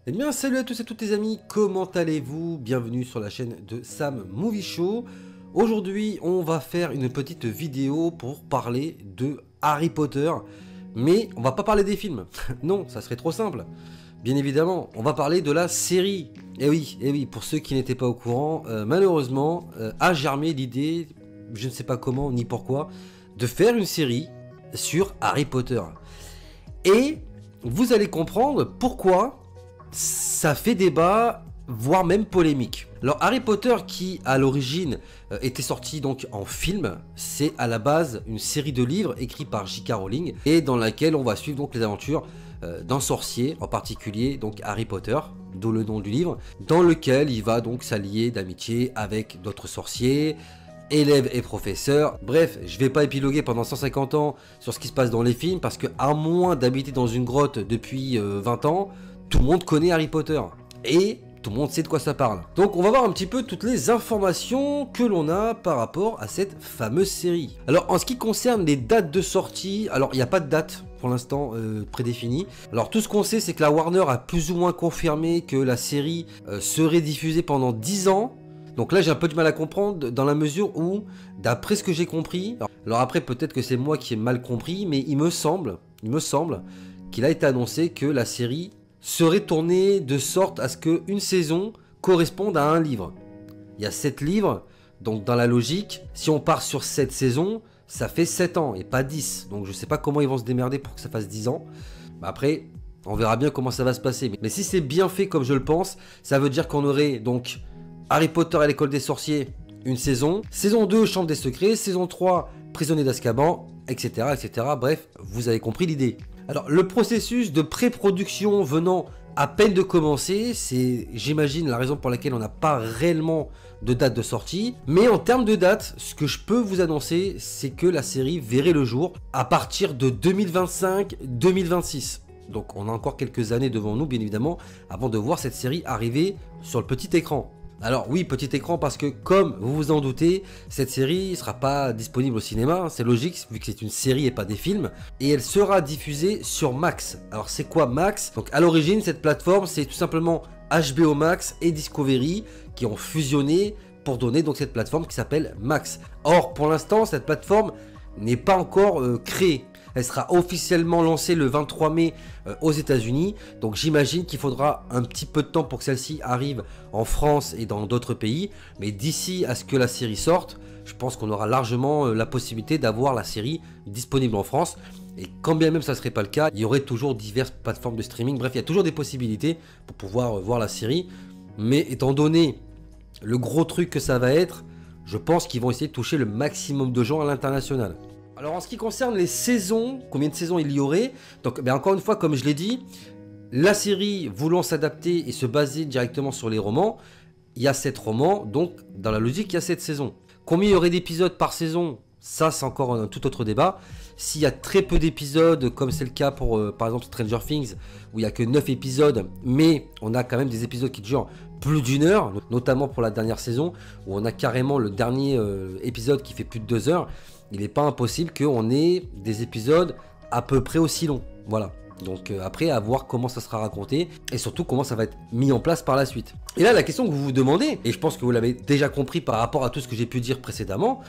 Eh bien salut à tous et toutes les amis, comment allez-vous? Bienvenue sur la chaîne de Sam Movie Show. Aujourd'hui on va faire une petite vidéo pour parler de Harry Potter. Mais on va pas parler des films, non ça serait trop simple. Bien évidemment on va parler de la série. Et oui, pour ceux qui n'étaient pas au courant, malheureusement a germé l'idée, je ne sais pas comment ni pourquoi, de faire une série sur Harry Potter. Et vous allez comprendre pourquoi ça fait débat, voire même polémique. Alors Harry Potter qui à l'origine était sorti donc en film, c'est à la base une série de livres écrits par J.K. Rowling et dans laquelle on va suivre donc les aventures d'un sorcier, en particulier donc Harry Potter, d'où le nom du livre, dans lequel il va donc s'allier d'amitié avec d'autres sorciers, élèves et professeurs. Bref, je vais pas épiloguer pendant 150 ans sur ce qui se passe dans les films parce que à moins d'habiter dans une grotte depuis 20 ans, tout le monde connaît Harry Potter et tout le monde sait de quoi ça parle. Donc on va voir un petit peu toutes les informations que l'on a par rapport à cette fameuse série. Alors en ce qui concerne les dates de sortie, alors il n'y a pas de date pour l'instant prédéfinie. Alors tout ce qu'on sait c'est que la Warner a plus ou moins confirmé que la série serait diffusée pendant 10 ans. Donc là j'ai un peu du mal à comprendre dans la mesure où, d'après ce que j'ai compris, alors après peut-être que c'est moi qui ai mal compris, mais il me semble qu'il a été annoncé que la série serait tournée de sorte à ce qu'une saison corresponde à un livre. Il y a 7 livres, donc dans la logique, si on part sur 7 saisons, ça fait 7 ans et pas 10. Donc je sais pas comment ils vont se démerder pour que ça fasse 10 ans. Après, on verra bien comment ça va se passer. Mais si c'est bien fait comme je le pense, ça veut dire qu'on aurait donc Harry Potter à l'école des sorciers, une saison. Saison 2, Chambre des secrets. Saison 3, Prisonnier d'Azkaban, etc., etc. Bref, vous avez compris l'idée. Alors, le processus de pré-production venant à peine de commencer, c'est, j'imagine, la raison pour laquelle on n'a pas réellement de date de sortie. Mais en termes de date, ce que je peux vous annoncer, c'est que la série verrait le jour à partir de 2025-2026. Donc, on a encore quelques années devant nous, bien évidemment, avant de voir cette série arriver sur le petit écran. Alors oui, petit écran parce que comme vous vous en doutez, cette série ne sera pas disponible au cinéma, c'est logique vu que c'est une série et pas des films, et elle sera diffusée sur Max. Alors c'est quoi Max? Donc à l'origine cette plateforme c'est tout simplement HBO Max et Discovery qui ont fusionné pour donner donc cette plateforme qui s'appelle Max. Or pour l'instant cette plateforme n'est pas encore créée. Elle sera officiellement lancée le 23 mai aux États-Unis. Donc j'imagine qu'il faudra un petit peu de temps pour que celle-ci arrive en France et dans d'autres pays. Mais d'ici à ce que la série sorte, je pense qu'on aura largement la possibilité d'avoir la série disponible en France. Et quand bien même ça ne serait pas le cas, il y aurait toujours diverses plateformes de streaming. Bref, il y a toujours des possibilités pour pouvoir voir la série. Mais étant donné le gros truc que ça va être, je pense qu'ils vont essayer de toucher le maximum de gens à l'international. Alors en ce qui concerne les saisons, combien de saisons il y aurait? Donc encore une fois, comme je l'ai dit, la série voulant s'adapter et se baser directement sur les romans, il y a 7 romans, donc dans la logique il y a 7 saisons. Combien il y aurait d'épisodes par saison? Ça c'est encore un tout autre débat. S'il y a très peu d'épisodes, comme c'est le cas pour par exemple Stranger Things, où il n'y a que 9 épisodes, mais on a quand même des épisodes qui durent plus d'une heure, notamment pour la dernière saison, où on a carrément le dernier épisode qui fait plus de 2 heures, il n'est pas impossible qu'on ait des épisodes à peu près aussi longs. Voilà. Donc après, à voir comment ça sera raconté et surtout comment ça va être mis en place par la suite. Et là, la question que vous vous demandez, et je pense que vous l'avez déjà compris par rapport à tout ce que j'ai pu dire précédemment,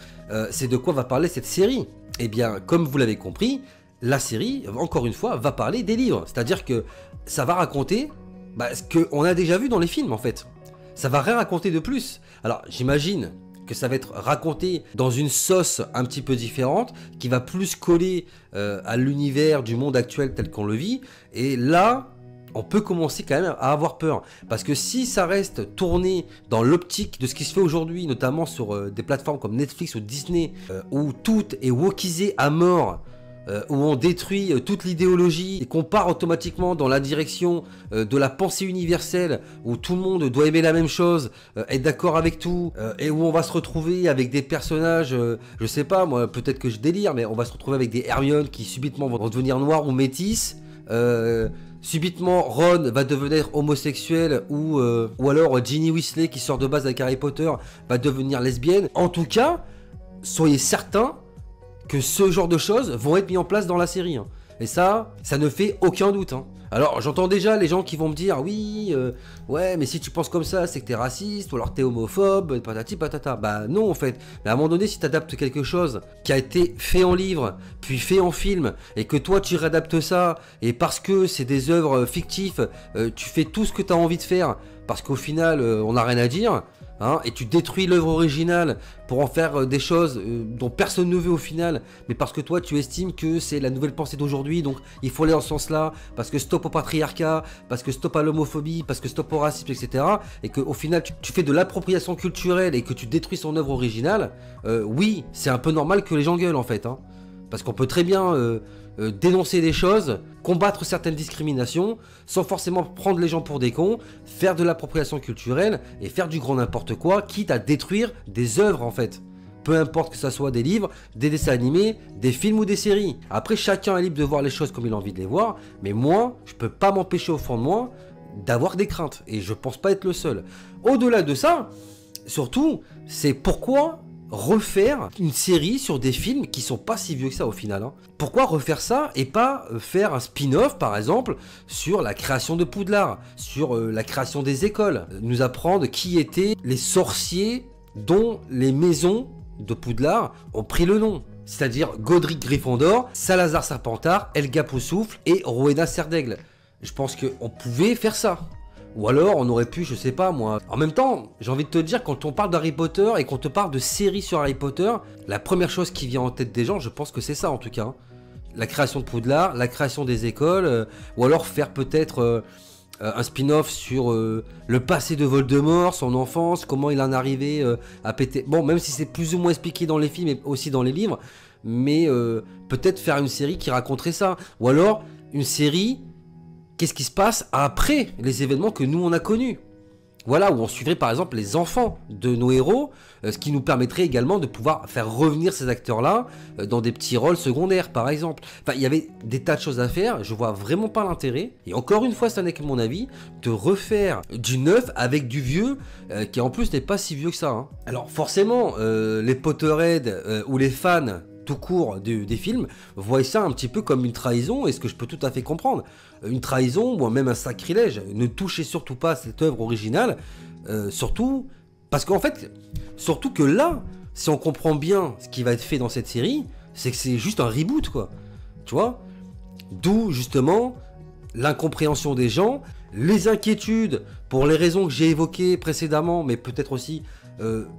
c'est de quoi va parler cette série. Eh bien, comme vous l'avez compris, la série, encore une fois, va parler des livres. C'est-à-dire que ça va raconter ce qu'on a déjà vu dans les films en fait. Ça va rien raconter de plus. Alors j'imagine que ça va être raconté dans une sauce un petit peu différente, qui va plus coller à l'univers du monde actuel tel qu'on le vit. Et là, on peut commencer quand même à avoir peur. Parce que si ça reste tourné dans l'optique de ce qui se fait aujourd'hui, notamment sur des plateformes comme Netflix ou Disney, où tout est wokisé à mort, où on détruit toute l'idéologie et qu'on part automatiquement dans la direction de la pensée universelle, où tout le monde doit aimer la même chose, être d'accord avec tout, et où on va se retrouver avec des personnages, je sais pas moi, peut-être que je délire, mais on va se retrouver avec des Hermione qui subitement vont devenir noirs ou métis, subitement Ron va devenir homosexuel, ou alors Ginny Weasley qui sort de base avec Harry Potter va devenir lesbienne. En tout cas, soyez certains que ce genre de choses vont être mis en place dans la série. Et ça ne fait aucun doute. Alors j'entends déjà les gens qui vont me dire oui, ouais mais si tu penses comme ça c'est que t'es raciste ou alors t'es homophobe, patati patata. Bah non en fait, mais à un moment donné si t'adaptes quelque chose qui a été fait en livre, puis fait en film, et que toi tu réadaptes ça, et parce que c'est des œuvres fictives, tu fais tout ce que t'as envie de faire, parce qu'au final on n'a rien à dire, hein, et tu détruis l'œuvre originale pour en faire des choses dont personne ne veut au final, mais parce que toi tu estimes que c'est la nouvelle pensée d'aujourd'hui, donc il faut aller dans ce sens-là, parce que stop au patriarcat, parce que stop à l'homophobie, parce que stop au racisme, etc. Et qu'au final tu fais de l'appropriation culturelle et que tu détruis son œuvre originale, oui, c'est un peu normal que les gens gueulent en fait, hein, parce qu'on peut très bien dénoncer des choses, combattre certaines discriminations, sans forcément prendre les gens pour des cons, faire de l'appropriation culturelle et faire du grand n'importe quoi, quitte à détruire des œuvres en fait. Peu importe que ça soit des livres, des dessins animés, des films ou des séries. Après, chacun est libre de voir les choses comme il a envie de les voir, mais moi, je peux pas m'empêcher au fond de moi d'avoir des craintes, et je pense pas être le seul. Au-delà de ça, surtout, c'est pourquoi refaire une série sur des films qui sont pas si vieux que ça au final, hein. Pourquoi refaire ça et pas faire un spin-off par exemple sur la création de Poudlard, sur la création des écoles, nous apprendre qui étaient les sorciers dont les maisons de Poudlard ont pris le nom, c'est-à-dire Godric Gryffondor, Salazar Serpentard, Helga Poussoufle et Rowena Serdaigle. Je pense qu'on pouvait faire ça. Ou alors on aurait pu, je sais pas moi. En même temps, j'ai envie de te dire, quand on parle d'Harry Potter et qu'on te parle de séries sur Harry Potter, la première chose qui vient en tête des gens, je pense que c'est ça en tout cas, hein. La création de Poudlard, la création des écoles, ou alors faire peut-être un spin-off sur le passé de Voldemort, son enfance, comment il en est arrivé à péter. Bon, même si c'est plus ou moins expliqué dans les films et aussi dans les livres, mais peut-être faire une série qui raconterait ça. Ou alors une série... Qu'est-ce qui se passe après les événements que nous on a connus? Voilà, où on suivrait par exemple les enfants de nos héros, ce qui nous permettrait également de pouvoir faire revenir ces acteurs-là dans des petits rôles secondaires par exemple. Enfin, il y avait des tas de choses à faire, je vois vraiment pas l'intérêt, et encore une fois, ça n'est que mon avis, de refaire du neuf avec du vieux, qui en plus n'est pas si vieux que ça, hein. Alors forcément, les Potterheads ou les fans tout court des films, voient ça un petit peu comme une trahison, et ce que je peux tout à fait comprendre. Une trahison, ou même un sacrilège. Ne touchez surtout pas à cette œuvre originale, surtout, parce qu'en fait, surtout que là, si on comprend bien ce qui va être fait dans cette série, c'est que c'est juste un reboot, quoi. Tu vois? D'où, justement, l'incompréhension des gens, les inquiétudes, pour les raisons que j'ai évoquées précédemment, mais peut-être aussi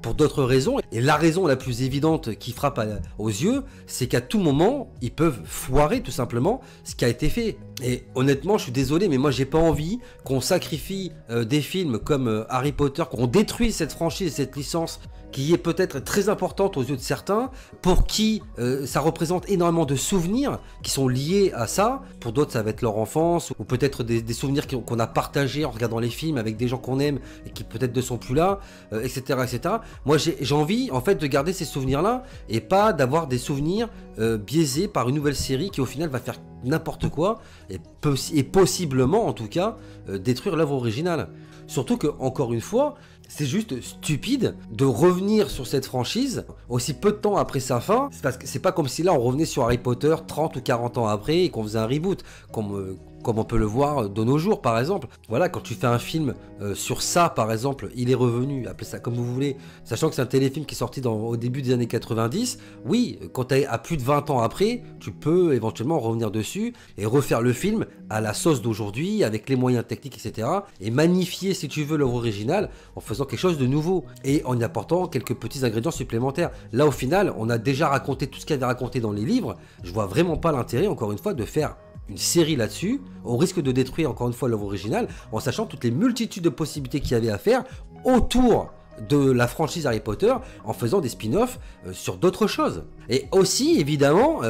pour d'autres raisons. Et la raison la plus évidente qui frappe aux yeux, c'est qu'à tout moment, ils peuvent foirer tout simplement ce qui a été fait. Et honnêtement, je suis désolé, mais moi j'ai pas envie qu'on sacrifie des films comme Harry Potter, qu'on détruise cette franchise, cette licence qui est peut-être très importante aux yeux de certains, pour qui ça représente énormément de souvenirs qui sont liés à ça. Pour d'autres, ça va être leur enfance, ou peut-être des souvenirs qu'on a partagés en regardant les films avec des gens qu'on aime et qui peut-être ne sont plus là, etc., etc. Moi, j'ai envie en fait de garder ces souvenirs-là et pas d'avoir des souvenirs biaisés par une nouvelle série qui au final va faire n'importe quoi et possiblement, en tout cas, détruire l'œuvre originale. Surtout que, encore une fois, c'est juste stupide de revenir sur cette franchise aussi peu de temps après sa fin. C'est parce que c'est pas comme si là on revenait sur Harry Potter 30 ou 40 ans après et qu'on faisait un reboot, comme on peut le voir de nos jours par exemple. Voilà, quand tu fais un film sur ça par exemple, il est revenu, appelez ça comme vous voulez, sachant que c'est un téléfilm qui est sorti au début des années 90, oui, quand tu à plus de 20 ans après, tu peux éventuellement revenir dessus et refaire le film à la sauce d'aujourd'hui, avec les moyens techniques, etc. et magnifier si tu veux l'œuvre originale en faisant quelque chose de nouveau et en y apportant quelques petits ingrédients supplémentaires. Là au final, on a déjà raconté tout ce qu'il y avait raconté dans les livres, je vois vraiment pas l'intérêt encore une fois de faire une série là-dessus, au risque de détruire encore une fois l'œuvre originale, en sachant toutes les multitudes de possibilités qu'il y avait à faire autour de la franchise Harry Potter, en faisant des spin-offs sur d'autres choses. Et aussi, évidemment,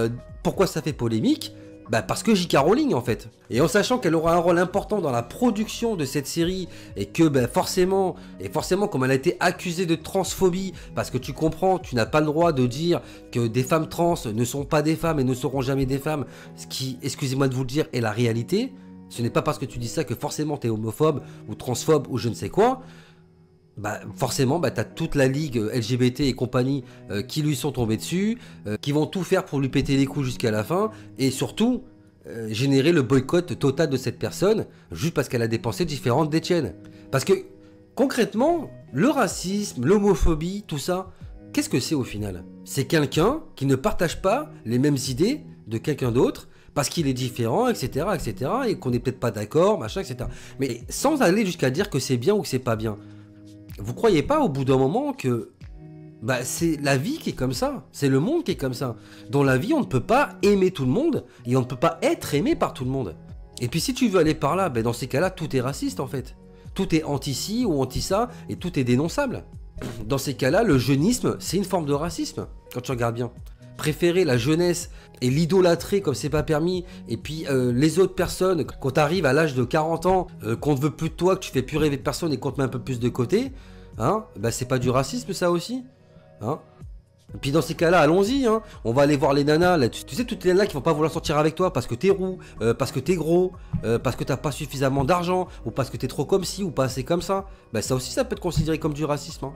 pourquoi ça fait polémique ? Bah parce que J.K. Rowling en fait. Et en sachant qu'elle aura un rôle important dans la production de cette série et que forcément comme elle a été accusée de transphobie, parce que tu comprends, tu n'as pas le droit de dire que des femmes trans ne sont pas des femmes et ne seront jamais des femmes, ce qui, excusez-moi de vous le dire, est la réalité. Ce n'est pas parce que tu dis ça que forcément tu es homophobe ou transphobe ou je ne sais quoi. Forcément, t'as toute la ligue LGBT et compagnie qui lui sont tombés dessus, qui vont tout faire pour lui péter les couilles jusqu'à la fin, et surtout, générer le boycott total de cette personne juste parce qu'elle a des pensées différentes des tiennes. Parce que concrètement, le racisme, l'homophobie, tout ça, qu'est-ce que c'est au final? C'est quelqu'un qui ne partage pas les mêmes idées de quelqu'un d'autre parce qu'il est différent, etc., etc., et qu'on n'est peut-être pas d'accord, machin, etc. Mais sans aller jusqu'à dire que c'est bien ou que c'est pas bien. Vous croyez pas au bout d'un moment que bah, c'est la vie qui est comme ça, c'est le monde qui est comme ça. Dans la vie, on ne peut pas aimer tout le monde et on ne peut pas être aimé par tout le monde. Et puis si tu veux aller par là, bah, dans ces cas-là, tout est raciste en fait. Tout est anti-ci ou anti-ça et tout est dénonçable. Dans ces cas-là, le jeunisme, c'est une forme de racisme, quand tu regardes bien. Préférer la jeunesse et l'idolâtrer comme c'est pas permis, et puis les autres personnes, quand tu arrives à l'âge de 40 ans, qu'on ne veut plus de toi, que tu fais plus rêver personne et qu'on te met un peu plus de côté, hein, bah c'est pas du racisme ça aussi, hein. Et puis dans ces cas-là, allons-y, hein. On va aller voir les nanas, là, tu sais toutes les nanas qui vont pas vouloir sortir avec toi parce que t'es roux, parce que t'es gros, parce que t'as pas suffisamment d'argent, ou parce que t'es trop comme ci, ou pas assez comme ça, bah ça aussi ça peut être considéré comme du racisme, hein.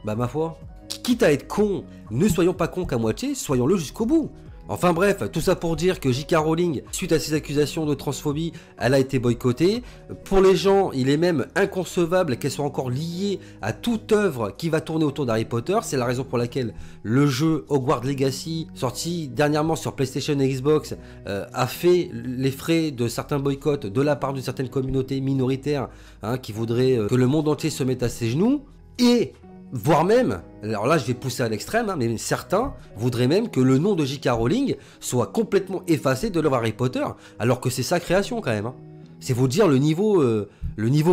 Bah ma foi, quitte à être con, ne soyons pas cons qu'à moitié, soyons-le jusqu'au bout. Enfin bref, tout ça pour dire que J.K. Rowling, suite à ces accusations de transphobie, elle a été boycottée. Pour les gens, il est même inconcevable qu'elle soit encore liée à toute œuvre qui va tourner autour d'Harry Potter. C'est la raison pour laquelle le jeu Hogwarts Legacy, sorti dernièrement sur PlayStation et Xbox, a fait les frais de certains boycotts de la part d'une certaine communauté minoritaire, hein, qui voudrait que le monde entier se mette à ses genoux. Et voire même, alors là je vais pousser à l'extrême, hein, mais certains voudraient même que le nom de J.K. Rowling soit complètement effacé de l'œuvre Harry Potter, alors que c'est sa création quand même, hein. C'est vous dire le niveau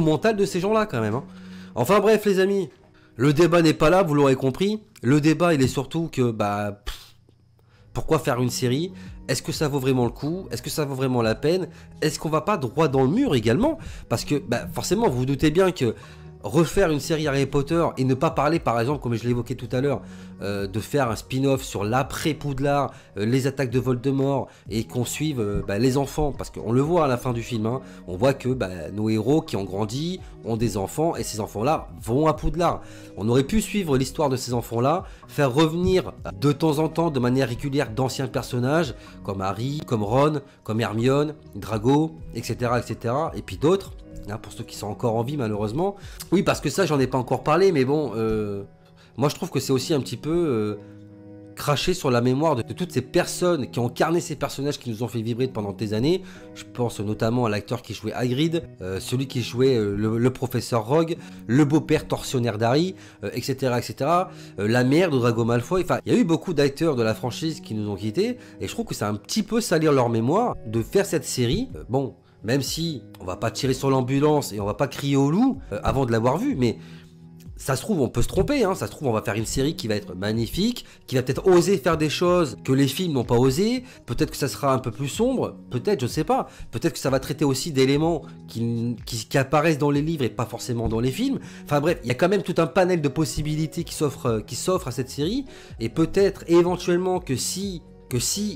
mental de ces gens-là quand même, hein. Enfin bref les amis, le débat n'est pas là, vous l'aurez compris. Le débat il est surtout que, pourquoi faire une série? Est-ce que ça vaut vraiment le coup? Est-ce que ça vaut vraiment la peine? Est-ce qu'on va pas droit dans le mur également? Parce que forcément vous vous doutez bien que refaire une série Harry Potter et ne pas parler, par exemple, comme je l'évoquais tout à l'heure, de faire un spin-off sur l'après-Poudlard, les attaques de Voldemort, et qu'on suive les enfants, parce qu'on le voit à la fin du film, hein, on voit que nos héros qui ont grandi ont des enfants, et ces enfants-là vont à Poudlard. On aurait pu suivre l'histoire de ces enfants-là, faire revenir de temps en temps, de manière régulière, d'anciens personnages, comme Harry, comme Ron, comme Hermione, Drago, etc., etc., et puis d'autres. Hein, pour ceux qui sont encore en vie malheureusement. Oui, parce que ça j'en ai pas encore parlé, mais bon, moi je trouve que c'est aussi un petit peu cracher sur la mémoire de toutes ces personnes qui ont incarné ces personnages qui nous ont fait vibrer pendant des années. Je pense notamment à l'acteur qui jouait Hagrid, celui qui jouait le professeur Rogue, le beau-père tortionnaire d'Harry, etc., etc., la mère de Drago Malfoy. Enfin, il y a eu beaucoup d'acteurs de la franchise qui nous ont quittés, et je trouve que c'est un petit peu salir leur mémoire de faire cette série. Bon, même si on va pas tirer sur l'ambulance et on va pas crier au loup avant de l'avoir vu, mais ça se trouve on peut se tromper, hein. Ça se trouve on va faire une série qui va être magnifique, qui va peut-être oser faire des choses que les films n'ont pas osé, peut-être que ça sera un peu plus sombre, peut-être, je sais pas, peut-être que ça va traiter aussi d'éléments qui apparaissent dans les livres et pas forcément dans les films. Enfin bref, il y a quand même tout un panel de possibilités qui s'offre à cette série, et peut-être éventuellement que si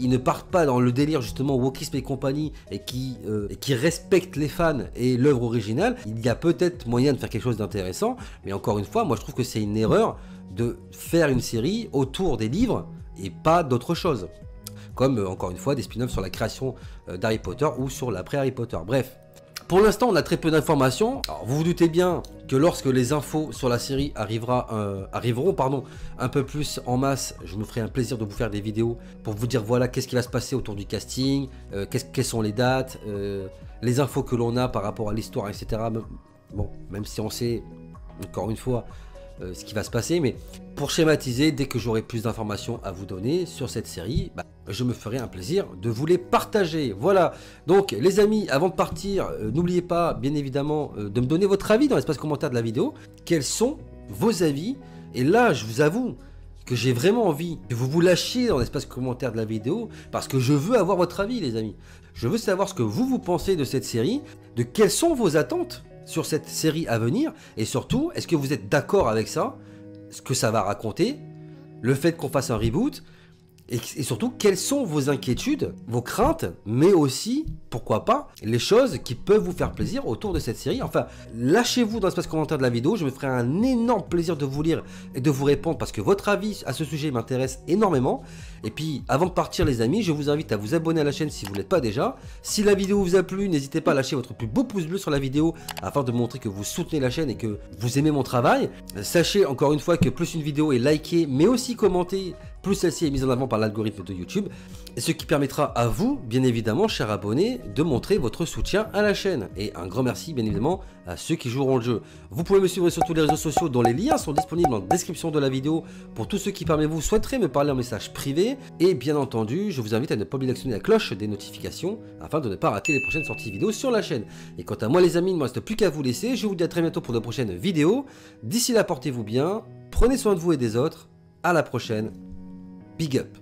ils ne partent pas dans le délire justement wokisme et compagnie et qui respectent les fans et l'œuvre originale, il y a peut-être moyen de faire quelque chose d'intéressant. Mais encore une fois, moi je trouve que c'est une erreur de faire une série autour des livres et pas d'autre chose. Comme encore une fois des spin-offs sur la création d'Harry Potter ou sur l'après Harry Potter. Bref. Pour l'instant, on a très peu d'informations. Alors, vous vous doutez bien que lorsque les infos sur la série arriveront un peu plus en masse, je me ferai un plaisir de vous faire des vidéos pour vous dire voilà qu'est-ce qui va se passer autour du casting, quelles sont les dates, les infos que l'on a par rapport à l'histoire, etc. Bon, même si on sait, encore une fois, ce qui va se passer, mais pour schématiser, dès que j'aurai plus d'informations à vous donner sur cette série, je me ferai un plaisir de vous les partager. Voilà, donc les amis, avant de partir, n'oubliez pas bien évidemment de me donner votre avis dans l'espace commentaire de la vidéo. Quels sont vos avis? Et là, je vous avoue que j'ai vraiment envie que vous lâchiez dans l'espace commentaire de la vidéo, parce que je veux avoir votre avis les amis. Je veux savoir ce que vous pensez de cette série, de quelles sont vos attentes sur cette série à venir, et surtout, est-ce que vous êtes d'accord avec ça, ce que ça va raconter, le fait qu'on fasse un reboot, et surtout quelles sont vos inquiétudes, vos craintes, mais aussi, pourquoi pas, les choses qui peuvent vous faire plaisir autour de cette série. Enfin, lâchez-vous dans l'espace commentaire de la vidéo, je me ferai un énorme plaisir de vous lire et de vous répondre parce que votre avis à ce sujet m'intéresse énormément. Et puis, avant de partir les amis, je vous invite à vous abonner à la chaîne si vous ne l'êtes pas déjà. Si la vidéo vous a plu, n'hésitez pas à lâcher votre plus beau pouce bleu sur la vidéo afin de montrer que vous soutenez la chaîne et que vous aimez mon travail. Sachez encore une fois que plus une vidéo est likée, mais aussi commentée, plus celle-ci est mise en avant par l'algorithme de YouTube, et ce qui permettra à vous, bien évidemment, chers abonnés, de montrer votre soutien à la chaîne. Et un grand merci, bien évidemment, à ceux qui joueront le jeu. Vous pouvez me suivre sur tous les réseaux sociaux dont les liens sont disponibles en description de la vidéo pour tous ceux qui parmi vous souhaiteraient me parler en message privé. Et bien entendu, je vous invite à ne pas oublier d'actionner la cloche des notifications afin de ne pas rater les prochaines sorties vidéo sur la chaîne. Et quant à moi les amis, il ne me reste plus qu'à vous laisser. Je vous dis à très bientôt pour de prochaines vidéos. D'ici là, portez-vous bien, prenez soin de vous et des autres. À la prochaine. Big up.